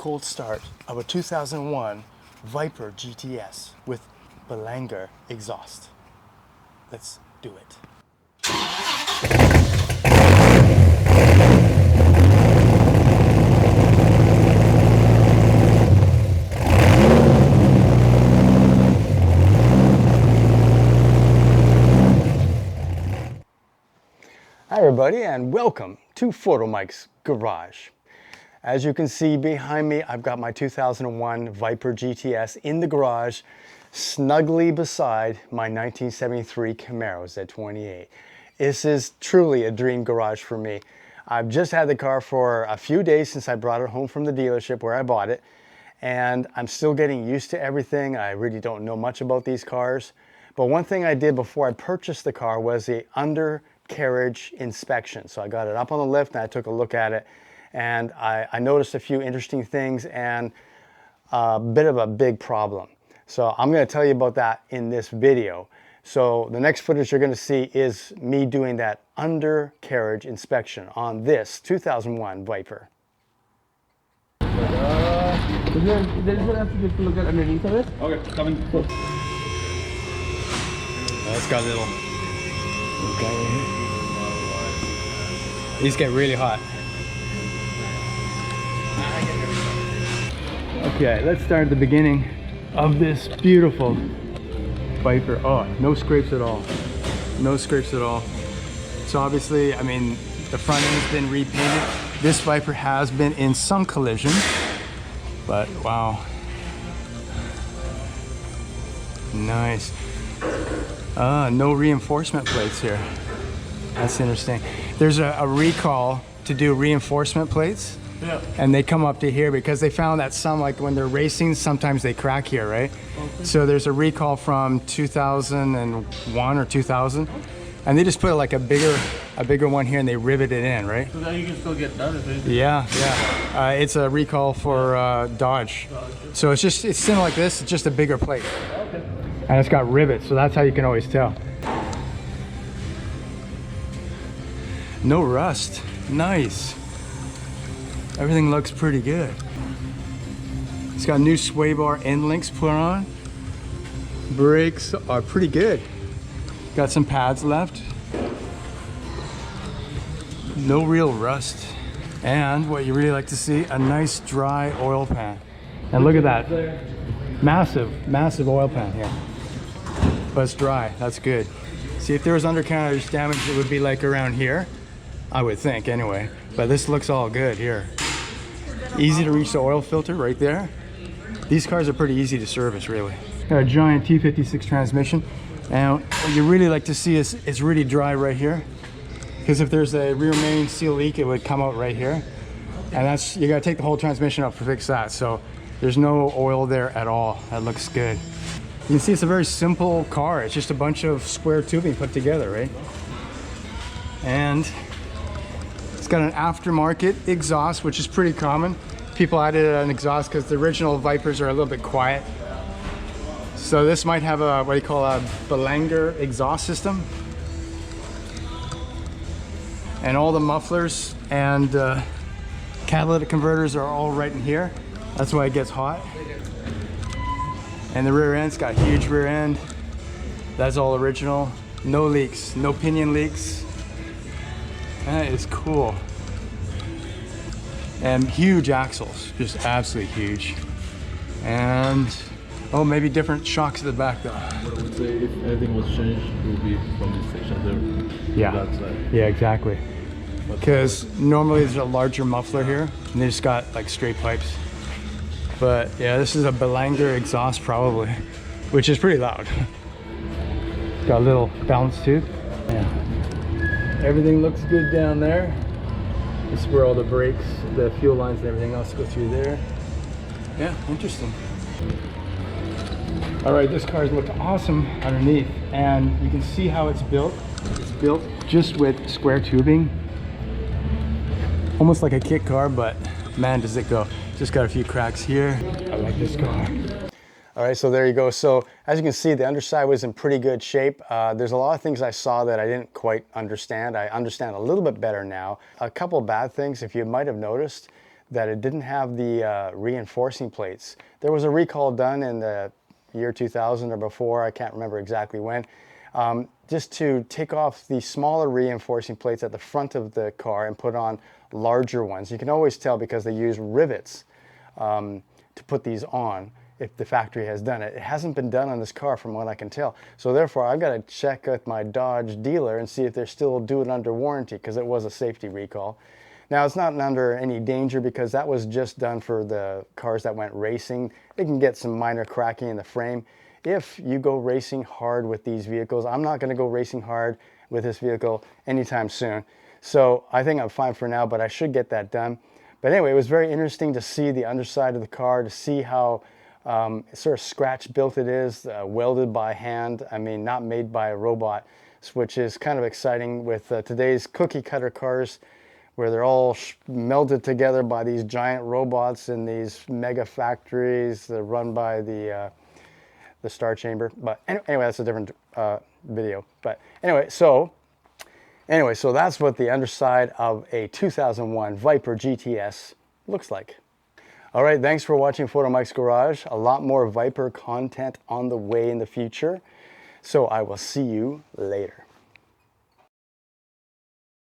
cold start of a 2001 Viper GTS with Belanger exhaust. Let's do it. Hi everybody, and welcome to Photomikes Garage. As you can see behind me, I've got my 2001 Viper GTS in the garage, snugly beside my 1973 Camaro Z28. This is truly a dream garage for me. I've just had the car for a few days since I brought it home from the dealership where I bought it, and I'm still getting used to everything. I really don't know much about these cars, but one thing I did before I purchased the car was the undercarriage inspection. So I got it up on the lift and I took a look at it, and I noticed a few interesting things and a bit of a big problem. So I'm going to tell you about that in this video. So the next footage you're going to see is me doing that undercarriage inspection on this 2001 Viper. There's gonna have to get a look at underneath of it. Okay, coming. Cool. It's got a little guy right here. These get really hot. Okay, let's start at the beginning of this beautiful Viper. Oh, no scrapes at all. No scrapes at all. So obviously, I mean, the front end has been repainted. This Viper has been in some collision, but wow. Nice. No reinforcement plates here. That's interesting. There's a recall to do reinforcement plates. Yeah. And they come up to here because they found that some, like when they're racing, sometimes they crack here, right? Okay. So there's a recall from 2001 or 2000, and they just put like a bigger one here and they rivet it in, right? So now you can still get done if anything. Yeah. It's a recall for Dodge. So it's similar like this, it's just a bigger plate. Okay. And it's got rivets, so that's how you can always tell. No rust. Nice. Everything looks pretty good. It's got new sway bar end links put on. Brakes are pretty good. Got some pads left. No real rust. And what you really like to see, a nice dry oil pan. And look at that. Massive oil pan here. But it's dry, that's good. See, if there was undercarriage damage, it would be like around here, I would think anyway. But this looks all good here. Easy to reach the oil filter right there. These cars are pretty easy to service, really. Got a giant T56 transmission. And what you really like to see is it's really dry right here. Because if there's a rear main seal leak, it would come out right here. And that's, you gotta take the whole transmission up to fix that. So there's no oil there at all. That looks good. You can see it's a very simple car. It's just a bunch of square tubing put together, right? And it's got an aftermarket exhaust, which is pretty common. People added an exhaust because the original Vipers are a little bit quiet. So this might have a, what do you call, a Belanger exhaust system. And all the mufflers and catalytic converters are all right in here. That's why it gets hot. And the rear end's got a huge rear end. That's all original. No leaks, no pinion leaks. That is cool. And huge axles, just absolutely huge. And, oh, maybe different shocks at the back though. What I would say, if anything was changed, it would be from this section there. Yeah, that side. Yeah, exactly. Because normally there's a larger muffler here, and they just got like straight pipes. But yeah, this is a Belanger exhaust probably, which is pretty loud. It's got a little balance tube. Yeah. Everything looks good down there. This is where all the brakes, the fuel lines and everything else go through there. Yeah, interesting. All right, this car's looked awesome underneath, and you can see how it's built. It's built just with square tubing. Almost like a kit car, but man, does it go. Just got a few cracks here. I like this car. All right, so there you go. So as you can see, the underside was in pretty good shape. There's a lot of things I saw that I didn't quite understand. I understand a little bit better now. A couple of bad things, if you might have noticed, that it didn't have the reinforcing plates. There was a recall done in the year 2000 or before, I can't remember exactly when, just to take off the smaller reinforcing plates at the front of the car and put on larger ones. You can always tell because they use rivets to put these on if the factory has done it. It hasn't been done on this car from what I can tell. So therefore I've got to check with my Dodge dealer and see if they're still doing it under warranty, because it was a safety recall. Now it's not under any danger because that was just done for the cars that went racing. They can get some minor cracking in the frame. If you go racing hard with these vehicles, I'm not going to go racing hard with this vehicle anytime soon. So I think I'm fine for now, but I should get that done. But anyway, it was very interesting to see the underside of the car, to see how sort of scratch built it is, welded by hand. I mean, not made by a robot, which is kind of exciting with today's cookie cutter cars, where they're all melded together by these giant robots in these mega factories that are run by the Star Chamber. But anyway, that's a different video. But anyway, so that's what the underside of a 2001 Viper GTS looks like. All right, thanks for watching Photomikes Garage. A lot more Viper content on the way in the future. So I will see you later.